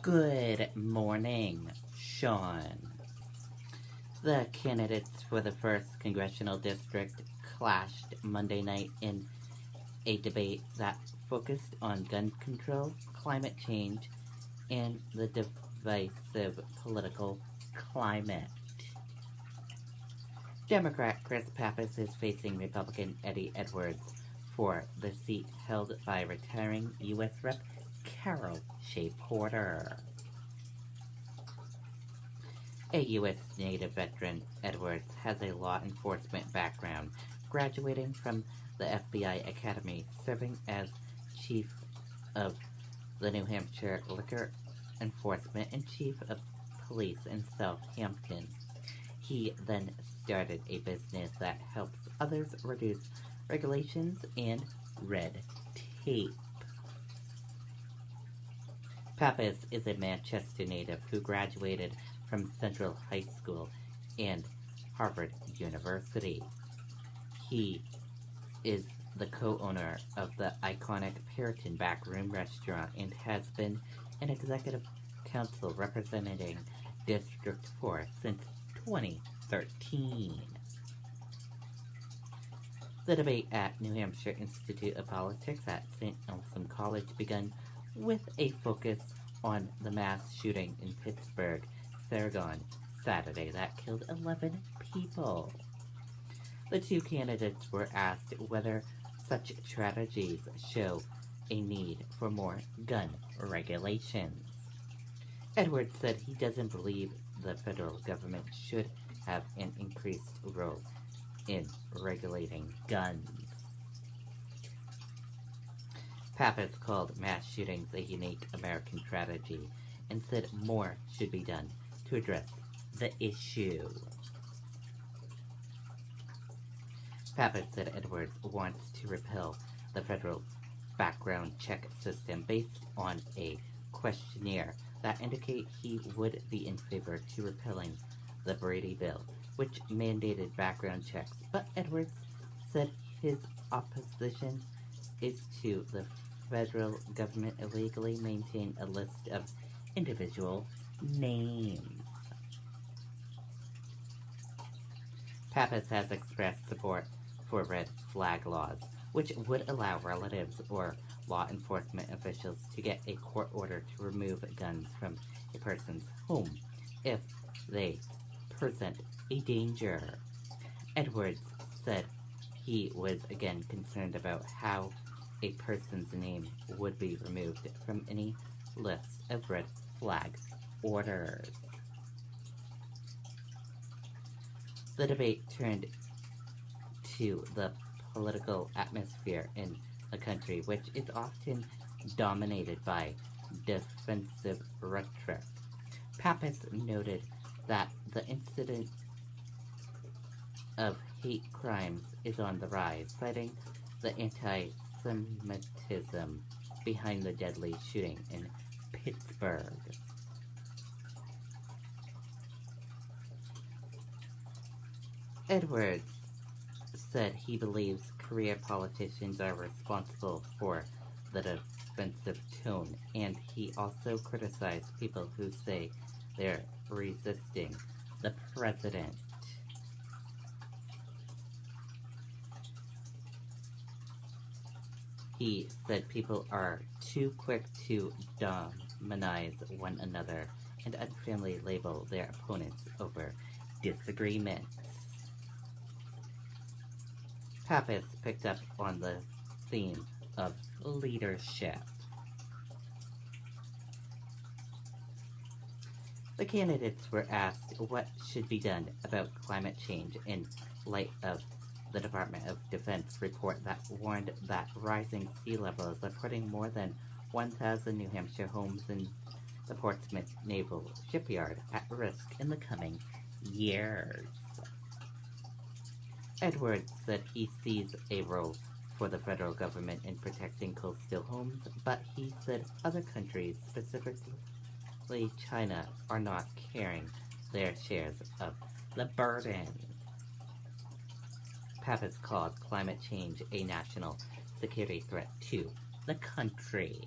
Good morning, Sean. The candidates for the 1st Congressional District clashed Monday night in a debate that focused on gun control, climate change, and the divisive political climate. Democrat Chris Pappas is facing Republican Eddie Edwards for the seat held by retiring U.S. Rep. Carol Shea Porter. A U.S. Native veteran, Edwards has a law enforcement background, graduating from the FBI Academy, serving as chief of the New Hampshire Liquor Enforcement and chief of police in Southampton. He then started a business that helps others reduce regulations and red tape. Pappas is a Manchester native who graduated from Central High School and Harvard University. He is the co-owner of the iconic Puritan Backroom Restaurant and has been an executive council representing District 4 since 2013. The debate at New Hampshire Institute of Politics at St. Elson College began with a focus on the mass shooting in Pittsburgh, Sargon, Saturday that killed 11 people. The two candidates were asked whether such tragedies show a need for more gun regulations. Edwards said he doesn't believe the federal government should have an increased role in regulating guns. Pappas called mass shootings a unique American tragedy and said more should be done to address the issue. Pappas said Edwards wants to repeal the federal background check system based on a questionnaire that indicate he would be in favor to repealing the Brady Bill, which mandated background checks, but Edwards said his opposition is to the federal government illegally maintain a list of individual names. Pappas has expressed support for red flag laws, which would allow relatives or law enforcement officials to get a court order to remove guns from a person's home if they present a danger. Edwards said he was again concerned about how a person's name would be removed from any list of red flag orders. The debate turned to the political atmosphere in the country, which is often dominated by defensive rhetoric. Pappas noted that the incident of hate crimes is on the rise, citing the anti-Semitism behind the deadly shooting in Pittsburgh. Edwards said he believes career politicians are responsible for the defensive tone, and he also criticized people who say they're resisting the president. He said people are too quick to demonize one another and unfairly label their opponents over disagreements. Pappas picked up on the theme of leadership. The candidates were asked what should be done about climate change in light of the Department of Defense report that warned that rising sea levels are putting more than 1,000 New Hampshire homes in the Portsmouth Naval Shipyard at risk in the coming years. Edwards said he sees a role for the federal government in protecting coastal homes, but he said other countries, specifically China, are not carrying their shares of the burden. Pappas called climate change a national security threat to the country.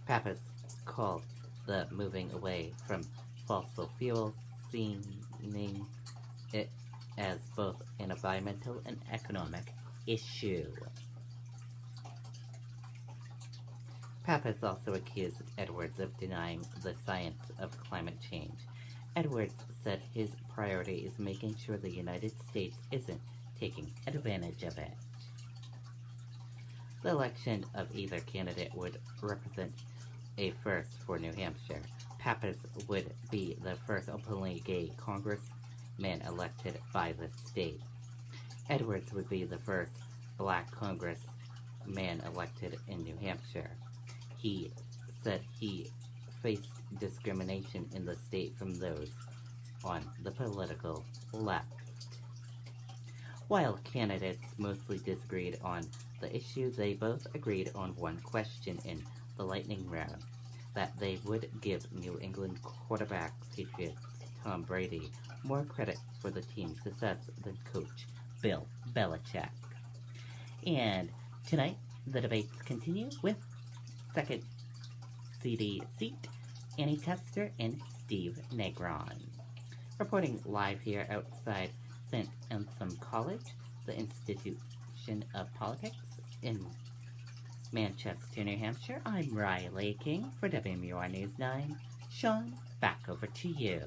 Pappas called the moving away from fossil fuels, seeing it as both an environmental and economic issue. Pappas also accused Edwards of denying the science of climate change. Edwards said his priority is making sure the United States isn't taking advantage of it. The election of either candidate would represent a first for New Hampshire. Pappas would be the first openly gay congressman elected by the state. Edwards would be the first black congressman elected in New Hampshire. He said he faced discrimination in the state from those on the political left. While candidates mostly disagreed on the issue, they both agreed on one question in the lightning round, that they would give New England quarterback Patriots Tom Brady more credit for the team's success than coach Bill Belichick. And tonight, the debates continue with second CD seat Annie Tester and Steve Negron. Reporting live here outside St. Anselm College, the institution of politics in Manchester, New Hampshire, I'm Riley King for WMUR News 9. Sean, back over to you.